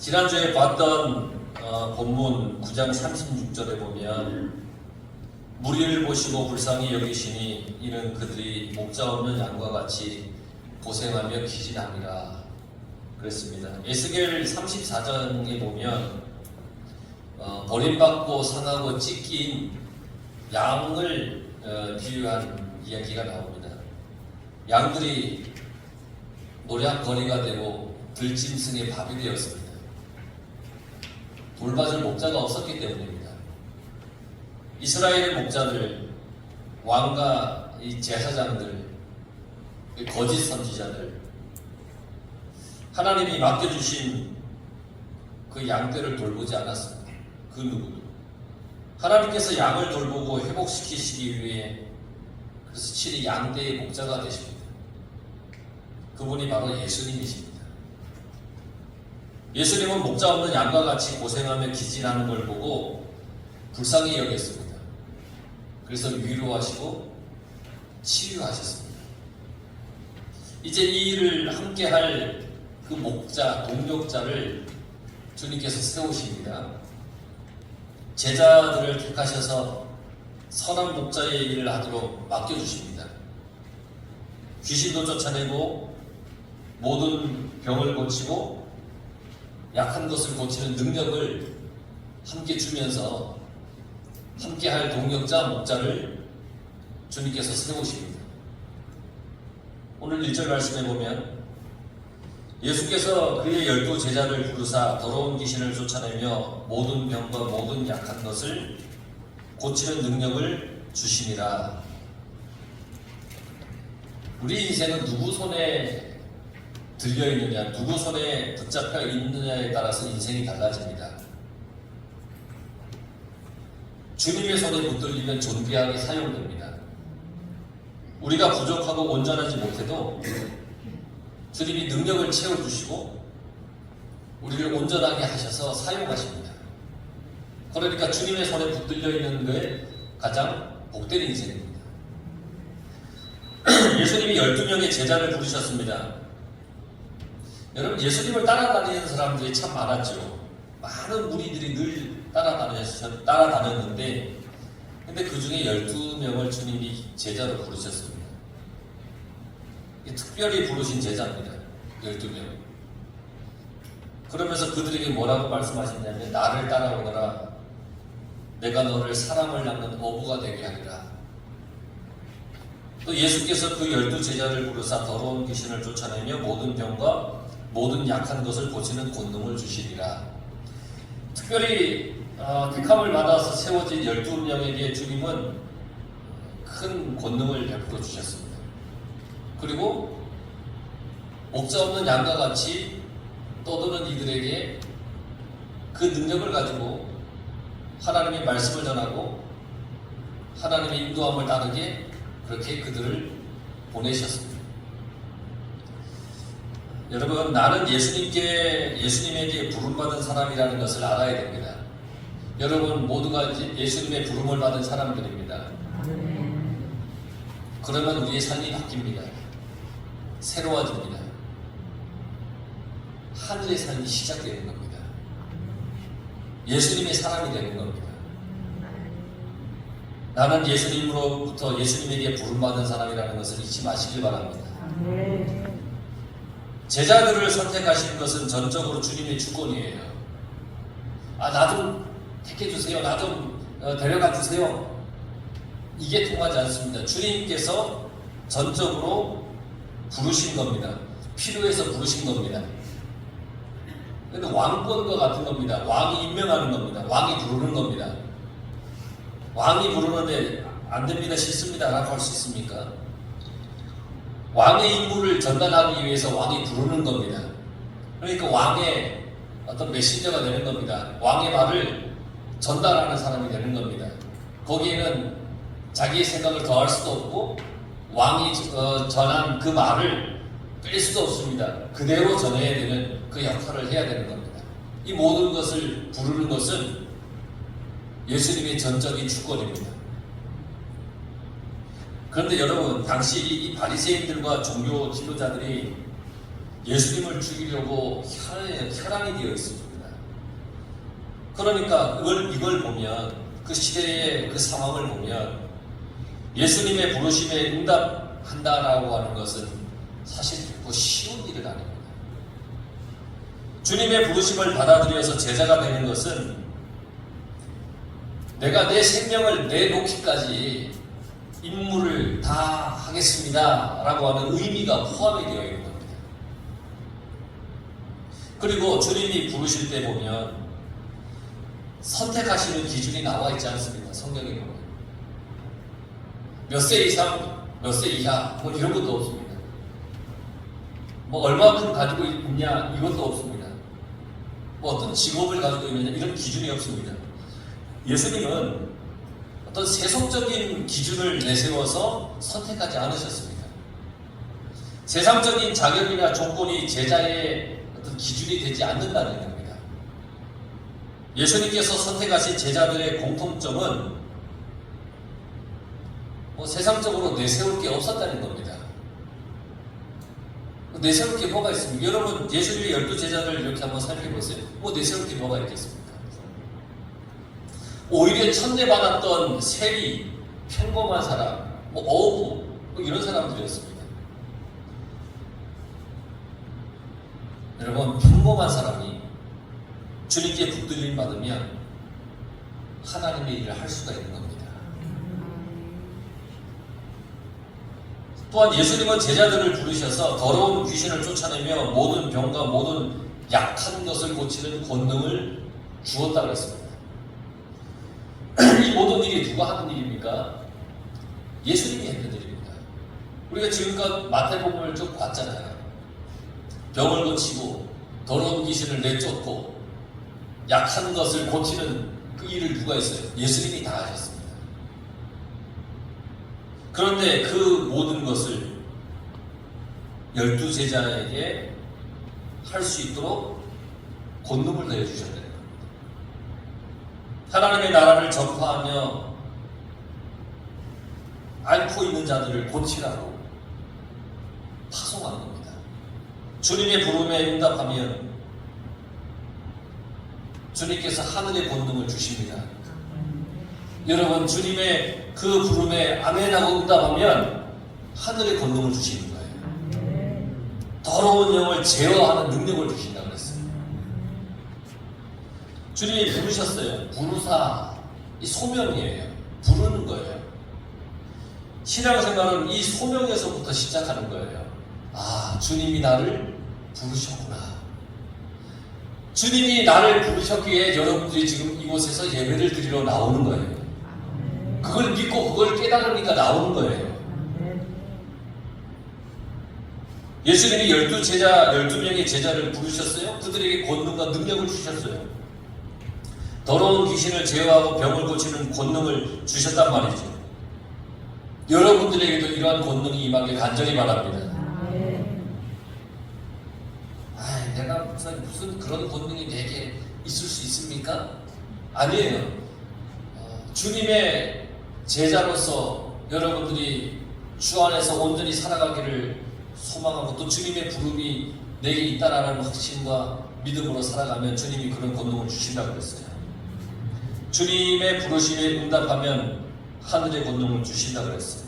지난주에 봤던 본문 9장 36절에 보면 무리를 보시고 불쌍히 여기시니 이는 그들이 목자 없는 양과 같이 고생하며 기진함이라 그랬습니다. 에스겔 34장에 보면 버림받고 상하고 찢긴 양을 비유한 이야기가 나옵니다. 양들이 노략거리가 되고 들짐승의 밥이 되었습니다. 돌봐줄 목자가 없었기 때문입니다. 이스라엘의 목자들, 왕과 이 제사장들, 거짓 선지자들, 하나님이 맡겨주신 그 양떼를 돌보지 않았습니다. 그 누구도. 하나님께서 양을 돌보고 회복시키시기 위해 그래서 친히 양떼의 목자가 되십니다. 그분이 바로 예수님이십니다. 예수님은 목자 없는 양과 같이 고생하며 기진하는 걸 보고 불쌍히 여겼습니다. 그래서 위로하시고 치유하셨습니다. 이제 이 일을 함께 할 그 목자, 동력자를 주님께서 세우십니다. 제자들을 택하셔서 선한 목자의 일을 하도록 맡겨주십니다. 귀신도 쫓아내고 모든 병을 고치고 약한 것을 고치는 능력을 함께 주면서 함께 할 동력자, 목자를 주님께서 세우십니다. 오늘 1절 말씀에 보면 예수께서 그의 12 제자를 부르사 더러운 귀신을 쫓아내며 모든 병과 모든 약한 것을 고치는 능력을 주시니라. 우리 인생은 누구 손에 들려있느냐, 누구 손에 붙잡혀 있느냐에 따라서 인생이 달라집니다. 주님의 손에 붙들리면 존귀하게 사용됩니다. 우리가 부족하고 온전하지 못해도 주님이 능력을 채워주시고 우리를 온전하게 하셔서 사용하십니다. 그러니까 주님의 손에 붙들려 있는 게 가장 복된 인생입니다. 예수님이 12명의 제자를 부르셨습니다. 여러분, 예수님을 따라다니는 사람들이 참 많았죠. 많은 무리들이 늘 따라다녔는데 근데 그 중에 12명을 주님이 제자로 부르셨습니다. 특별히 부르신 제자입니다. 12명. 그러면서 그들에게 뭐라고 말씀하셨냐면 나를 따라오너라. 내가 너를 사람을 낳는 어부가 되게 하리라. 또 예수께서 그 12 제자를 부르사 더러운 귀신을 쫓아내며 모든 병과 모든 약한 것을 고치는 권능을 주시리라. 특별히 택함을 받아서 세워진 12명에게 주님은 큰 권능을 베풀어 주셨습니다. 그리고 목자 없는 양과 같이 떠도는 이들에게 그 능력을 가지고 하나님의 말씀을 전하고 하나님의 인도함을 따르게 그렇게 그들을 보내셨습니다. 여러분, 나는 예수님에게 부름받은 사람이라는 것을 알아야 됩니다. 여러분 모두가 예수님의 부름을 받은 사람들입니다. 그러면 우리의 삶이 바뀝니다. 새로워집니다. 하늘의 삶이 시작되는 겁니다. 예수님의 사람이 되는 겁니다. 나는 예수님으로부터 예수님에게 부름받은 사람이라는 것을 잊지 마시길 바랍니다. 제자들을 선택하신 것은 전적으로 주님의 주권이에요. 나 좀 택해주세요. 나 좀 데려가주세요. 이게 통하지 않습니다. 주님께서 전적으로 부르신 겁니다. 필요해서 부르신 겁니다. 근데 왕권과 같은 겁니다. 왕이 임명하는 겁니다. 왕이 부르는 겁니다. 왕이 부르는데 안 됩니다, 싫습니다 라고 할 수 있습니까? 왕의 임무를 전달하기 위해서 왕이 부르는 겁니다. 그러니까 왕의 어떤 메신저가 되는 겁니다. 왕의 말을 전달하는 사람이 되는 겁니다. 거기에는 자기의 생각을 더할 수도 없고 왕이 전한 그 말을 뺄 수도 없습니다. 그대로 전해야 되는 그 역할을 해야 되는 겁니다. 이 모든 것을 부르는 것은 예수님의 전적인 주권입니다. 그런데 여러분, 당시 이 바리새인들과 종교 지도자들이 예수님을 죽이려고 혈안이 되어 있습니다. 그러니까 이걸 보면, 그 시대의 그 상황을 보면 예수님의 부르심에 응답한다라고 하는 것은 사실 결코 쉬운 일은 아닙니다. 주님의 부르심을 받아들여서 제자가 되는 것은 내가 내 생명을 내놓기까지 임무를 다 하겠습니다 라고 하는 의미가 포함이 되어 있는 겁니다. 그리고 주님이 부르실 때 보면 선택하시는 기준이 나와 있지 않습니까? 성경에 보면 몇 세 이상, 몇 세 이하 뭐 이런 것도 없습니다. 뭐 얼마큼 가지고 있냐 이것도 없습니다. 뭐 어떤 직업을 가지고 있느냐 이런 기준이 없습니다. 예수님은 어떤 세속적인 기준을 내세워서 선택하지 않으셨습니다. 세상적인 자격이나 조건이 제자의 어떤 기준이 되지 않는다는 겁니다. 예수님께서 선택하신 제자들의 공통점은 뭐 세상적으로 내세울 게 없었다는 겁니다. 내세울 게 뭐가 있습니까? 여러분 예수님의 12제자들 이렇게 한번 살펴보세요. 뭐 내세울 게 뭐가 있겠습니까? 오히려 천대받았던 세리, 평범한 사람, 뭐 어부 뭐 이런 사람들이었습니다. 여러분 평범한 사람이 주님께 붙들림 받으면 하나님의 일을 할 수가 있는 겁니다. 또한 예수님은 제자들을 부르셔서 더러운 귀신을 쫓아내며 모든 병과 모든 약한 것을 고치는 권능을 주었다고 했습니다. 이 모든 일이 누가 하는 일입니까? 예수님이 했는 일입니다. 우리가 지금껏 마태복음을 쭉 봤잖아요. 병을 고치고 더러운 귀신을 내쫓고 약한 것을 고치는 그 일을 누가 했어요? 예수님이 다 하셨습니다. 그런데 그 모든 것을 12제자에게 할 수 있도록 권능을 내주셨다는 겁니다. 하나님의 나라를 전파하며 앓고 있는 자들을 고치라고 파송하는 겁니다. 주님의 부름에 응답하면 주님께서 하늘의 권능을 주십니다. 여러분 주님의 그 부름에 아멘하고 응답하면 하늘의 권능을 주시는 거예요. 더러운 영을 제어하는 능력을 주신다고 그랬어요. 주님이 부르셨어요. 부르사 이 소명이에요. 부르는 거예요. 신앙생활은 이 소명에서부터 시작하는 거예요. 아, 주님이 나를 부르셨구나. 주님이 나를 부르셨기에 여러분들이 지금 이곳에서 예배를 드리러 나오는 거예요. 그걸 믿고 그걸 깨달으니까 나오는 거예요. 예수님이 12명의 제자를 부르셨어요. 그들에게 권능과 능력을 주셨어요. 더러운 귀신을 제어하고 병을 고치는 권능을 주셨단 말이죠. 여러분들에게도 이러한 권능이 임하길 간절히 바랍니다. 내가 무슨 그런 권능이 내게 있을 수 있습니까? 아니에요. 주님의 제자로서 여러분들이 주 안에서 온전히 살아가기를 소망하고 또 주님의 부름이 내게 있다라는 확신과 믿음으로 살아가면 주님이 그런 권능을 주신다고 그랬어요. 주님의 부르심에 응답하면 하늘의 권능을 주신다고 그랬어요.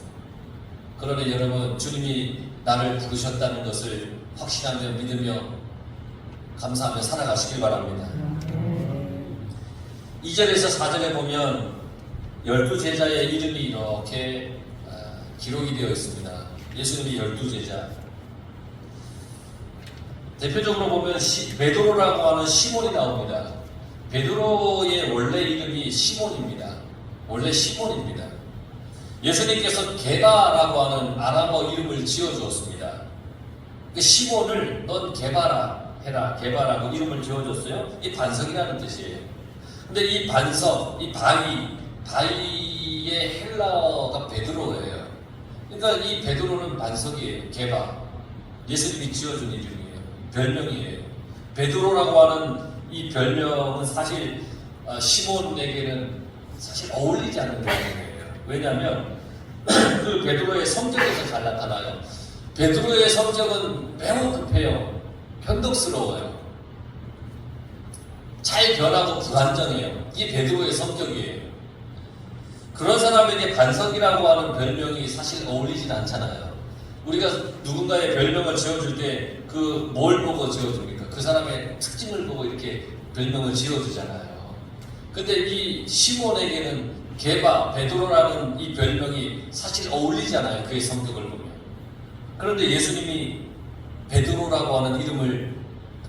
그러니 여러분 주님이 나를 부르셨다는 것을 확신하며 믿으며 감사하며 살아가시길 바랍니다. 2절에서 4절에 보면 12제자의 이름이 이렇게 기록이 되어 있습니다. 예수님이 12제자. 대표적으로 보면 베드로라고 하는 시몬이 나옵니다. 베드로의 원래 이름이 시몬입니다. 원래 시몬입니다. 예수님께서 게바라고 하는 아람어 이름을 지어주었습니다. 그 시몬을 넌 게바라 해라, 게바라고 이름을 지어줬어요. 이 반석이라는 뜻이에요. 근데 이 반석, 이 바위의 헬라어가 베드로예요. 그러니까 이 베드로는 반석이에요. 게바. 예수님이 지어준 이름이에요. 별명이에요. 베드로라고 하는 이 별명은 사실 시몬에게는 사실 어울리지 않는 별명이에요. 왜냐하면 그 베드로의 성격에서 잘 나타나요. 베드로의 성격은 매우 급해요. 변덕스러워요. 잘 변하고 불안정해요. 이게 베드로의 성격이에요. 그런 사람에게 반석이라고 하는 별명이 사실 어울리진 않잖아요. 우리가 누군가의 별명을 지어줄 때 그 뭘 보고 지어줍니까? 그 사람의 특징을 보고 이렇게 별명을 지어주잖아요. 근데 이 시몬에게는 게바, 베드로라는 이 별명이 사실 어울리잖아요. 그의 성격을 보면. 그런데 예수님이 베드로라고 하는 이름을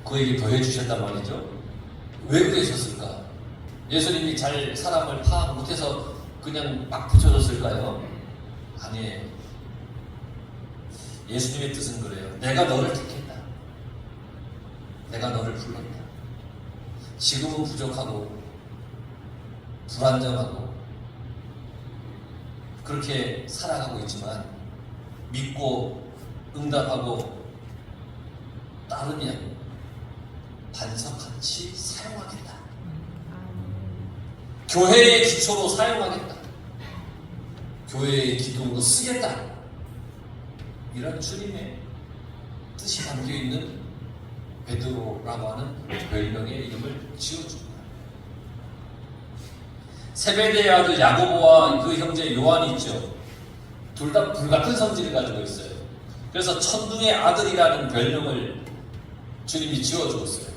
그에게 더해주셨단 말이죠. 왜 그러셨을까? 예수님이 잘 사람을 파악 못해서 그냥 막 붙여줬을까요? 아니에요. 예수님의 뜻은 그래요. 내가 너를 택했다. 내가 너를 불렀다. 지금은 부족하고 불안정하고 그렇게 살아가고 있지만 믿고 응답하고 따르면 반석같이 사용하겠다. 교회의 기초로 사용하겠다. 교회의 기둥으로 쓰겠다. 이런 주님의 뜻이 담겨있는 베드로라고 하는 별명의 이름을 지어줍니다. 세베대의 아들 야고보와 그 형제 요한이 있죠. 둘 다 불같은 성질을 가지고 있어요. 그래서 천둥의 아들이라는 별명을 주님이 지어주었어요.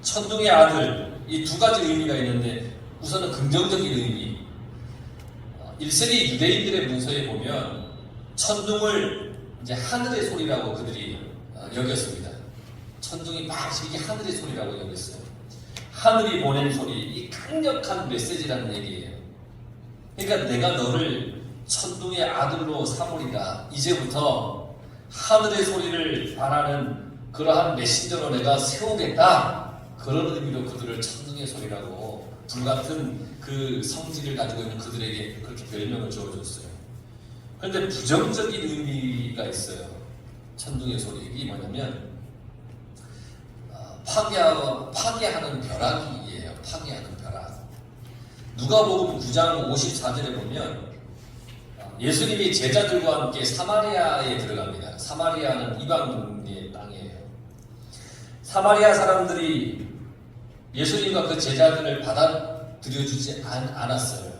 천둥의 아들, 이 두 가지 의미가 있는데 우선은 긍정적인 의미. 1세기 유대인들의 문서에 보면 천둥을 이제 하늘의 소리라고 그들이 여겼습니다. 천둥이 막 이게 하늘의 소리라고 여겼어요. 하늘이 보낸 소리, 이 강력한 메시지라는 얘기예요. 그러니까 내가 너를 천둥의 아들로 삼으리라. 이제부터 하늘의 소리를 말하는 그러한 메신저로 내가 세우겠다. 그런 의미로 그들을 천둥의 소리라고 불같은 그 성질을 가지고 있는 그들에게 그렇게 별명을 지어줬어요. 그런데 부정적인 의미가 있어요. 천둥의 소리. 이게 뭐냐면 파괴하는 벼락이에요. 파괴하는 벼락. 누가복음 9장 54절에 보면 예수님이 제자들과 함께 사마리아에 들어갑니다. 사마리아는 이방인의 땅이에요. 사마리아 사람들이 예수님과 그 제자들을 받아들여주지 않았어요.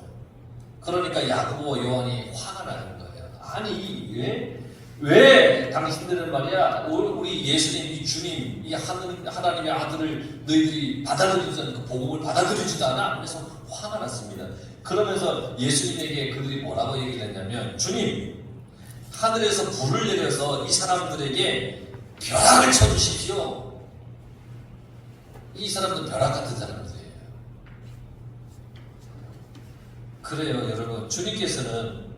그러니까 야고보 요한이 화가 나는 거예요. 아니 왜 당신들은 말이야 우리 예수님 이 주님 이 하나님의 아들을 너희들이 받아들이지 않고 그 복음을 받아들이지도 않아? 그래서 화가 났습니다. 그러면서 예수님에게 그들이 뭐라고 얘기를 했냐면 주님 하늘에서 불을 내려서 이 사람들에게 벼락을 쳐주십시오. 이 사람들은 벼락 같은 사람들이에요. 그래요 여러분, 주님께서는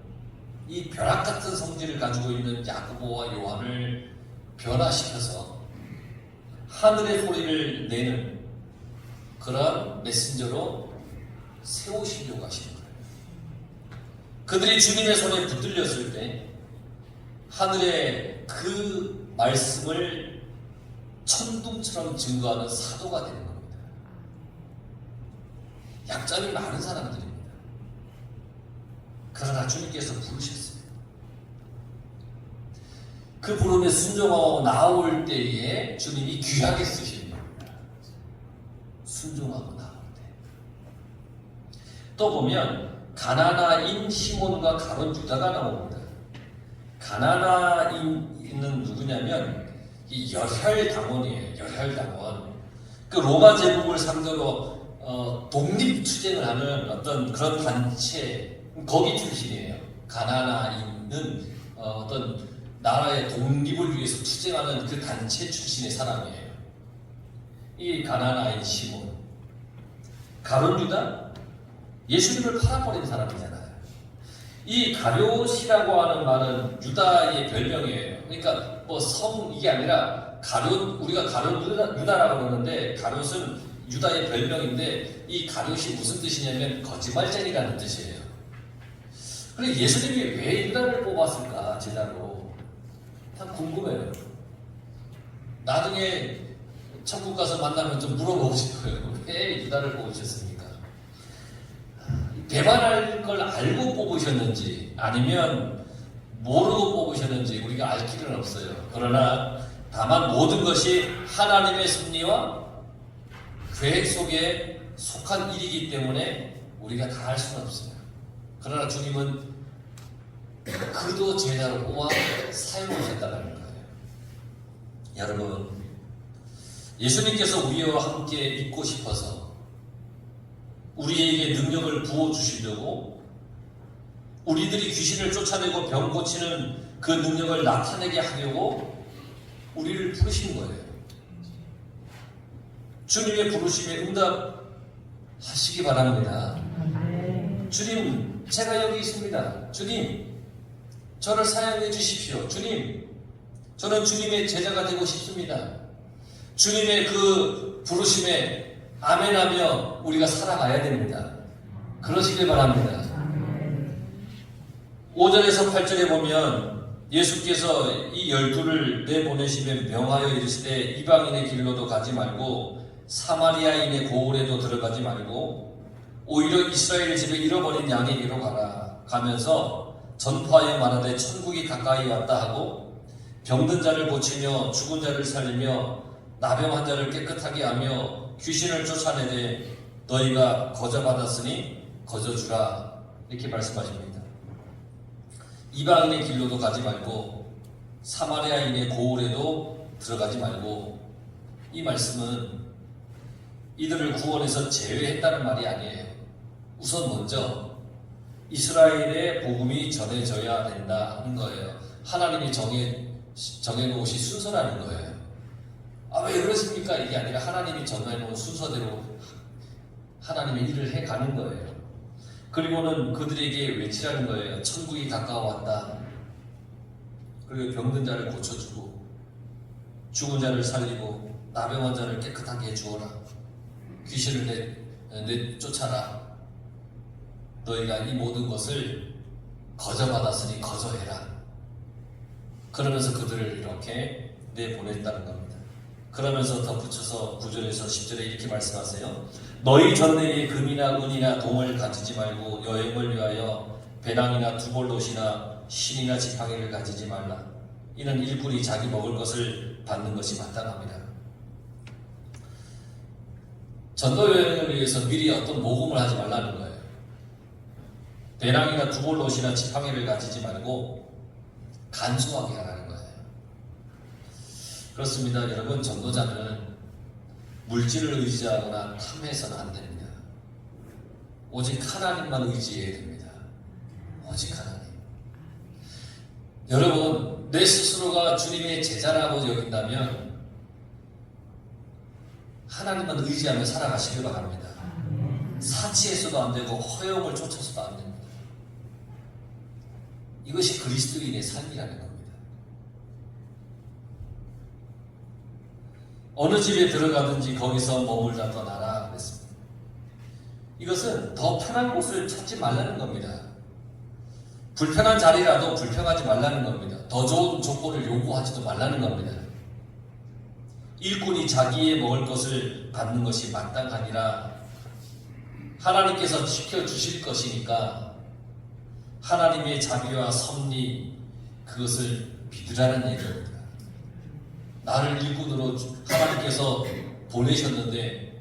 이 벼락 같은 성질을 가지고 있는 야고보와 요한을 변화시켜서 하늘의 소리를 내는 그러한 메신저로 세우시려고 하시는 거예요. 그들이 주님의 손에 붙들렸을 때 하늘의 그 말씀을 천둥처럼 증거하는 사도가 되는 겁니다. 약점이 많은 사람들입니다. 그러나 주님께서 부르셨어요. 그 부름에 순종하고 나올 때에 주님이 귀하게 쓰시는 겁니다. 순종하고 나올 때. 또 보면 가나나인 시몬과 가룟 유다가 나옵니다. 가나나인은 누구냐면 이 열혈당원이에요. 열혈당원. 그 로마 제국을 상대로 독립투쟁을 하는 어떤 그런 단체 거기 출신이에요. 가나나인은 어떤 나라의 독립을 위해서 투쟁하는 그 단체 출신의 사람이에요. 이 가나나인 시몬, 가룟 유다, 예수님을 팔아버린 사람이잖아요. 이 가룟이라고 하는 말은 유다의 별명이에요. 그러니까 뭐 성 이게 아니라 가룟, 우리가 가룟 유다라고 그러는데 가룟은 유다의 별명인데 이 가룟이 무슨 뜻이냐면 거짓말쟁이라는 뜻이에요. 그래 예수님이 왜 유다를 뽑았을까 제자로 참 궁금해요. 나중에 천국 가서 만나면 좀 물어보고 싶어요. 왜 유다를 뽑으셨습니까? 배반할 걸 알고 뽑으셨는지 아니면 모르고 뽑으셨는지 우리가 알 길은 없어요. 그러나 다만 모든 것이 하나님의 섭리와 계획 속에 속한 일이기 때문에 우리가 다 할 수는 없어요. 그러나 주님은 그도 제자로 뽑아 사용하셨다는 거예요. 여러분, 예수님께서 우리와 함께 있고 싶어서 우리에게 능력을 부어주시려고 우리들이 귀신을 쫓아내고 병 고치는 그 능력을 나타내게 하려고 우리를 부르신 거예요. 주님의 부르심에 응답하시기 바랍니다. 주님, 제가 여기 있습니다. 주님, 저를 사용해 주십시오. 주님, 저는 주님의 제자가 되고 싶습니다. 주님의 그 부르심에 아멘하며 우리가 살아가야 됩니다. 그러시길 바랍니다. 5절에서 8절에 보면 예수께서 이 12를 내보내시며 명하여 이르시되 이방인의 길로도 가지 말고 사마리아인의 고을에도 들어가지 말고 오히려 이스라엘 집에 잃어버린 양에게로 가면서 전파하여 말하되 천국이 가까이 왔다 하고 병든 자를 고치며 죽은 자를 살리며 나병한 자를 깨끗하게 하며 귀신을 쫓아내되 너희가 거저받았으니 거저주라, 이렇게 말씀하십니다. 이방인의 길로도 가지 말고 사마리아인의 고을에도 들어가지 말고, 이 말씀은 이들을 구원해서 제외했다는 말이 아니에요. 우선 먼저 이스라엘의 복음이 전해져야 된다는 거예요. 하나님이 정해놓으신 순서라는 거예요. 왜 그러십니까? 이게 아니라 하나님이 정해놓은 순서대로 하나님의 일을 해가는 거예요. 그리고는 그들에게 외치라는 거예요. 천국이 가까워왔다. 그리고 병든 자를 고쳐주고 죽은 자를 살리고 나병한 자를 깨끗하게 해주어라. 귀신을 내쫓아라. 너희가 이 모든 것을 거저받았으니 거저해라. 그러면서 그들을 이렇게 내보냈다는 겁니다. 그러면서 덧붙여서 9절에서 10절에 이렇게 말씀하세요. 너희 전내에 금이나 은이나 동을 가지지 말고 여행을 위하여 배낭이나 두볼롯이나 신이나 지팡이를 가지지 말라. 이는 일꾼이 자기 먹을 것을 받는 것이 마땅합니다. 전도 여행을 위해서 미리 어떤 모금을 하지 말라는 거예요. 배낭이나 두볼롯이나 지팡이를 가지지 말고 간소하게 하라는 거예요. 그렇습니다. 여러분, 전도자는 물질을 의지하거나 탐해서는 안 됩니다. 오직 하나님만 의지해야 됩니다. 오직 하나님. 여러분, 내 스스로가 주님의 제자라고 여긴다면 하나님만 의지하며 살아가시길 바랍니다. 사치해서도 안 되고 허영을 쫓아서도 안 됩니다. 이것이 그리스도인의 삶이라는 겁니다. 어느 집에 들어가든지 거기서 머물다 떠나라 그랬습니다. 이것은 더 편한 곳을 찾지 말라는 겁니다. 불편한 자리라도 불평하지 말라는 겁니다. 더 좋은 조건을 요구하지도 말라는 겁니다. 일꾼이 자기의 먹을 것을 받는 것이 마땅하니라. 하나님께서 지켜주실 것이니까 하나님의 자비와 섭리, 그것을 믿으라는 얘기입니다. 나를 일꾼으로 하나님께서 보내셨는데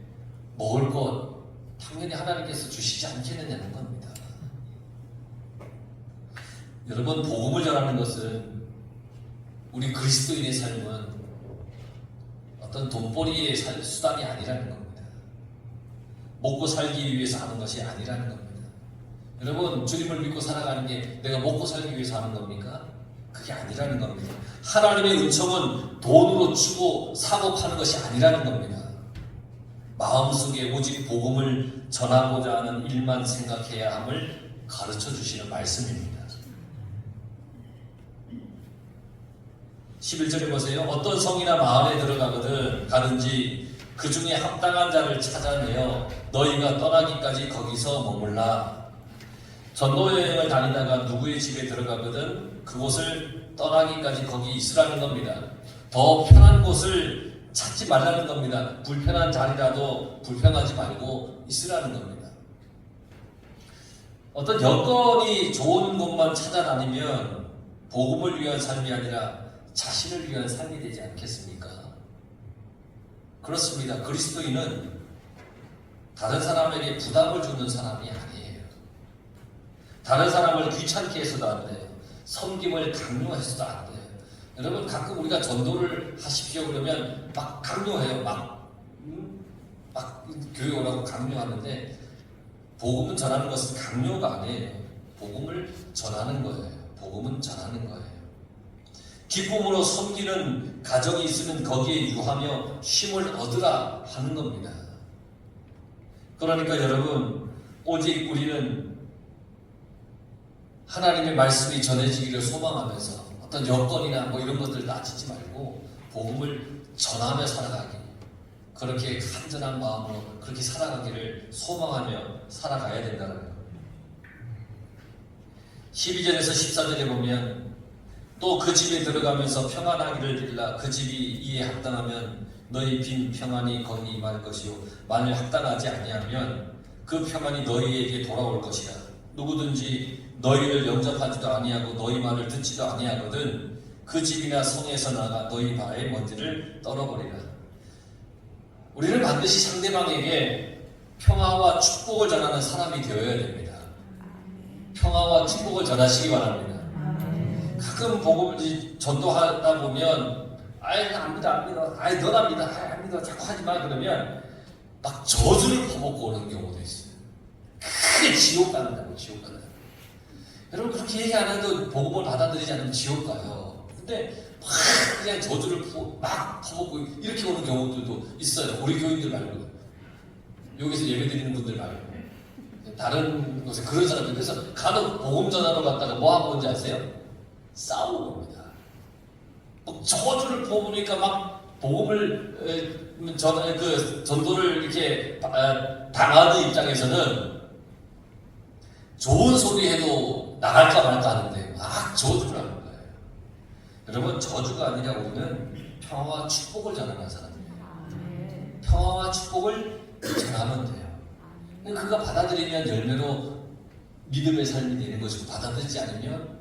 먹을 것 당연히 하나님께서 주시지 않겠느냐는 겁니다. 여러분, 복음을 전하는 것은, 우리 그리스도인의 삶은 어떤 돈벌이의 수단이 아니라는 겁니다. 먹고 살기 위해서 하는 것이 아니라는 겁니다. 여러분, 주님을 믿고 살아가는 게 내가 먹고 살기 위해서 하는 겁니까? 그게 아니라는 겁니다. 하나님의 은총은 돈으로 주고 사고 파는 것이 아니라는 겁니다. 마음속에 오직 복음을 전하고자 하는 일만 생각해야 함을 가르쳐 주시는 말씀입니다. 11절에 보세요. 어떤 성이나 마을에 가든지 그 중에 합당한 자를 찾아내어 너희가 떠나기까지 거기서 머물라. 전도여행을 다니다가 누구의 집에 들어가거든 그곳을 떠나기까지 거기 있으라는 겁니다. 더 편한 곳을 찾지 말라는 겁니다. 불편한 자리라도 불평하지 말고 있으라는 겁니다. 어떤 여건이 좋은 곳만 찾아다니면 복음을 위한 삶이 아니라 자신을 위한 삶이 되지 않겠습니까? 그렇습니다. 그리스도인은 다른 사람에게 부담을 주는 사람이 아니에요. 다른 사람을 귀찮게 해서도 안 돼요. 섬김을 강요해서도 안 돼요. 여러분 가끔 우리가 전도를 하십시오 그러면 막 강요해요. 막 교회 오라고 강요하는데 복음은 전하는 것은 강요가 아니에요. 복음을 전하는 거예요. 복음은 전하는 거예요. 기쁨으로 섬기는 가정이 있으면 거기에 유하며 쉼을 얻으라 하는 겁니다. 그러니까 여러분 오직 우리는 하나님의 말씀이 전해지기를 소망하면서 어떤 여건이나 뭐 이런 것들 따지지 말고 복음을 전하며 살아가기, 그렇게 간절한 마음으로 그렇게 살아가기를 소망하며 살아가야 된다는 거예요. 12절에서 14절에 보면 또 그 집에 들어가면서 평안하기를 빌라. 그 집이 이에 합당하면 너희 빈 평안이 거기 임할 것이요 만일 합당하지 아니하면 그 평안이 너희에게 돌아올 것이라. 누구든지 너희를 영접하지도 아니하고 너희 말을 듣지도 아니하거든 그 집이나 성에서 나가 너희 발의 먼지를 떨어버리라. 우리는 반드시 상대방에게 평화와 축복을 전하는 사람이 되어야 됩니다. 평화와 축복을 전하시기 바랍니다. 가끔 복음을 전도하다 보면 안 믿어, 넌 안 믿어, 자꾸 하지 마 그러면 막 저주를 퍼붓고 오는 경우도 있어요. 크게 지옥 간다고, 지옥 간다고. 여러분 그렇게 얘기 안 해도 복음을 받아들이지 않으면 지옥 가요. 근데 막 그냥 저주를 막 퍼붓고 이렇게 오는 경우들도 있어요. 우리 교인들 말고, 여기서 예배드리는 분들 말고 다른 곳에 그런 사람들. 그래서 간혹 복음 전하러 갔다가 뭐 하고 온지 아세요? 싸우고 옵니다. 저주를 퍼부니까 막 복음을 전도를 이렇게 당하는 입장에서는 좋은 소리 해도 나갈까 말까 하는데 막 저주를 하는 거예요. 여러분 저주가 아니라 우리는 평화와 축복을 전하는 사람이에요. 평화와 축복을 전하면 돼요. 그가 받아들이면 열매로 믿음의 삶이 되는 것이고, 받아들이지 않으면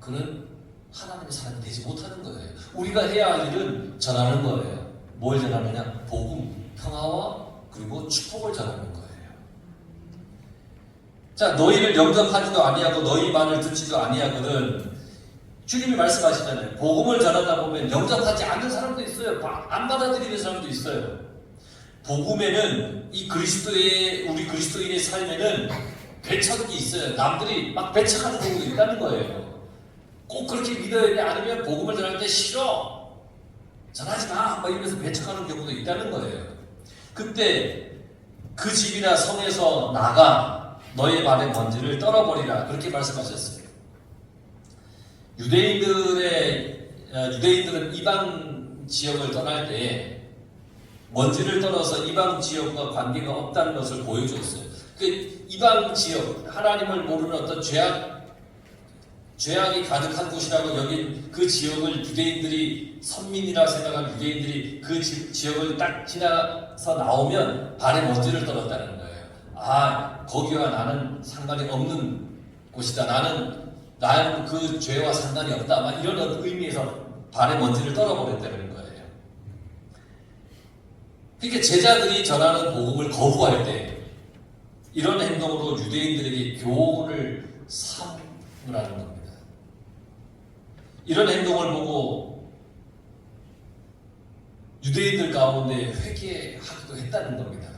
그는 하나님의 사람이 되지 못하는 거예요. 우리가 해야 할 일은 전하는 거예요. 뭘 전하느냐? 복음, 평화와 그리고 축복을 전하는 거예요. 자, 너희를 영접하지도 아니하고 너희 말을 듣지도 아니하거든. 주님이 말씀하시잖아요. 복음을 전하다 보면 영접하지 않는 사람도 있어요. 안 받아들이는 사람도 있어요. 복음에는 우리 그리스도인의 삶에는 배척이 있어요. 남들이 막 배척하는 경우도 있다는 거예요. 꼭 그렇게 믿어야 되지 않으면 복음을 전할 때 싫어, 전하지 마, 막 이러면서 배척하는 경우도 있다는 거예요. 그때 그 집이나 성에서 나가 너의 발의 먼지를 떨어버리라, 그렇게 말씀하셨어요. 유대인들은 이방 지역을 떠날 때 먼지를 떨어서 이방 지역과 관계가 없다는 것을 보여주었어요. 그 이방 지역, 하나님을 모르는 어떤 죄악이 가득한 곳이라고 여긴 그 지역을 유대인들이, 선민이라 생각한 유대인들이 그 지역을 딱 지나서 나오면 발에 먼지를 떨었다는 거예요. 아, 거기와 나는 상관이 없는 곳이다. 나는 그 죄와 상관이 없다. 막 이런 의미에서 발에 먼지를 떨어버렸다는 거예요. 그러니까 제자들이 전하는 복음을 거부할 때 이런 행동으로 유대인들에게 교훈을 삼으라는 겁니다. 이런 행동을 보고 유대인들 가운데 회개하기도 했다는 겁니다.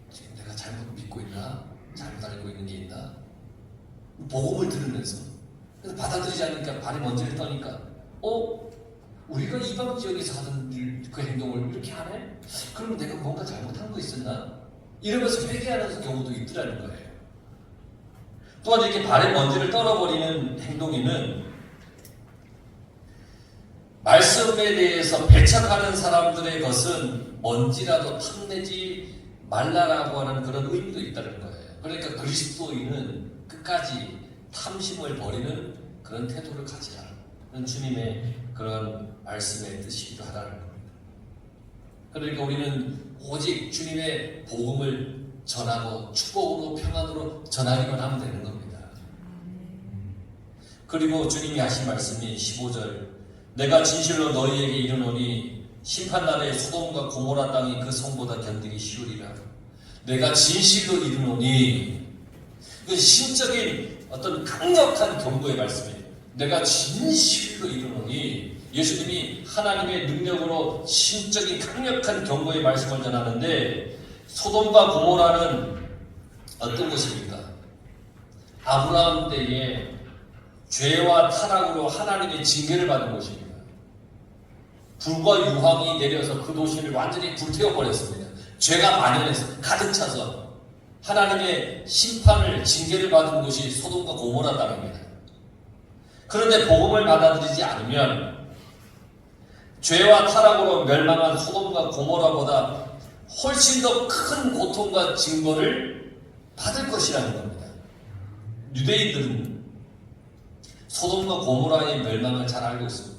지금 내가 잘못 믿고 있나? 잘못 알고 있는 게 있나? 복음을 들으면서 그래서 받아들이지 않으니까 발에 먼지를 떠니까 우리가 이방 지역에서 하던 그 행동을 이렇게 하네? 그러면 내가 뭔가 잘못한 거 있었나? 이러면서 회개하는 경우도 있더라는 거예요. 또한 이렇게 발에 먼지를 떨어버리는 행동에는 말씀에 대해서 배척하는 사람들의 것은 먼지라도 탐내지 말라라고 하는 그런 의미도 있다는 거예요. 그러니까 그리스도인은 끝까지 탐심을 버리는 그런 태도를 가지라. 그런 주님의 그런 말씀의 뜻이기도 하다는 겁니다. 그러니까 우리는 오직 주님의 복음을 전하고 축복으로 평안으로 전하기만 하면 되는 겁니다. 그리고 주님이 하신 말씀이 15절, 내가 진실로 너희에게 이르노니 심판날에 소돔과 고모라 땅이 그 성보다 견디기 쉬우리라. 내가 진실로 이르노니, 그 신적인 어떤 강력한 경고의 말씀이에요. 내가 진실로 이르노니, 예수님이 하나님의 능력으로 신적인 강력한 경고의 말씀을 전하는데, 소돔과 고모라는 어떤 것입니까? 아브라함 때에 죄와 타락으로 하나님의 징계를 받은 곳입니다. 불과 유황이 내려서 그 도시를 완전히 불태워버렸습니다. 죄가 만연해서 가득 차서 하나님의 심판을, 징계를 받은 곳이 소돔과 고모라 땅입니다. 그런데 복음을 받아들이지 않으면 죄와 타락으로 멸망한 소돔과 고모라보다 훨씬 더 큰 고통과 징벌을 받을 것이라는 겁니다. 유대인들은 소돔과 고모라의 멸망을 잘 알고 있습니다.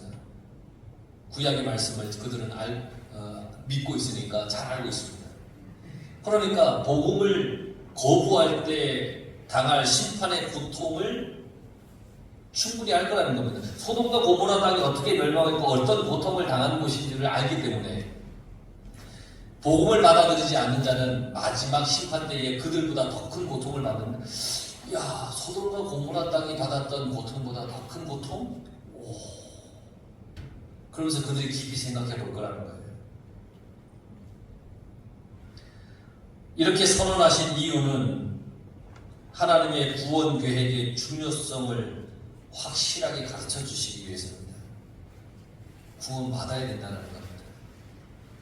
구약의 말씀을 그들은 믿고 있으니까 잘 알고 있습니다. 그러니까 복음을 거부할 때 당할 심판의 고통을 충분히 알 거라는 겁니다. 소돔과 고모라 땅이 어떻게 멸망했고 어떤 고통을 당하는 곳인지를 알기 때문에 복음을 받아들이지 않는 자는 마지막 심판 때에 그들보다 더 큰 고통을 받는다. 야, 소돔과 고모라 땅이 받았던 고통보다 더 큰 고통? 오. 그러면서 그들이 깊이 생각해 볼 거라는 거예요. 이렇게 선언하신 이유는 하나님의 구원 계획의 중요성을 확실하게 가르쳐 주시기 위해서입니다. 구원받아야 된다는 겁니다.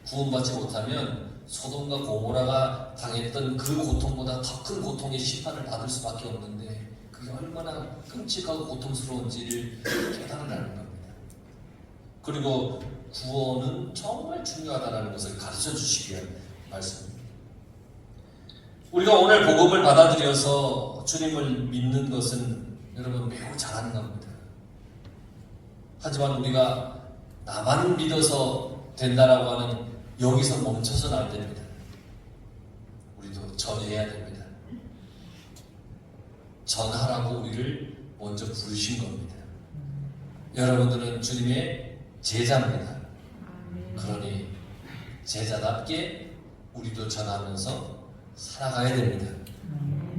구원받지 못하면 소돔과 고모라가 당했던 그 고통보다 더 큰 고통의 심판을 받을 수밖에 없는데 그게 얼마나 끔찍하고 고통스러운지를 깨달으라는 겁니다. 그리고 구원은 정말 중요하다는 것을 가르쳐 주시기 위한 말씀입니다. 우리가 오늘 복음을 받아들여서 주님을 믿는 것은 여러분 매우 잘하는 겁니다. 하지만 우리가 나만 믿어서 된다라고 하는 여기서 멈춰서는 안 됩니다. 우리도 전해야 됩니다. 전하라고 우리를 먼저 부르신 겁니다. 여러분들은 주님의 제자입니다. 그러니 제자답게 우리도 전하면서 살아가야 됩니다.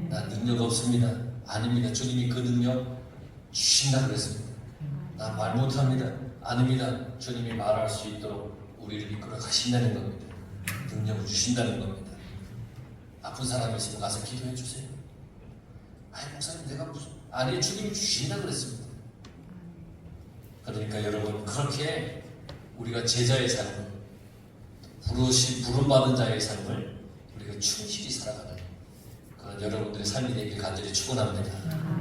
나 능력 없습니다. 아닙니다. 주님이 그 능력 주신다고 그랬습니다. 나 말 못합니다. 아닙니다. 주님이 말할 수 있도록 우리를 이끌어 가신다는 겁니다. 능력을 주신다는 겁니다. 아픈 사람이 있으면 가서 기도해 주세요. 아이 목사님 내가 무슨 아니 주님이 주신다고 그랬습니다. 그러니까 여러분 그렇게 우리가 제자의 삶을 부름받은 자의 삶을 우리가 충실히 살아가는 그런 여러분들의 삶이 되길 간절히 축원합니다.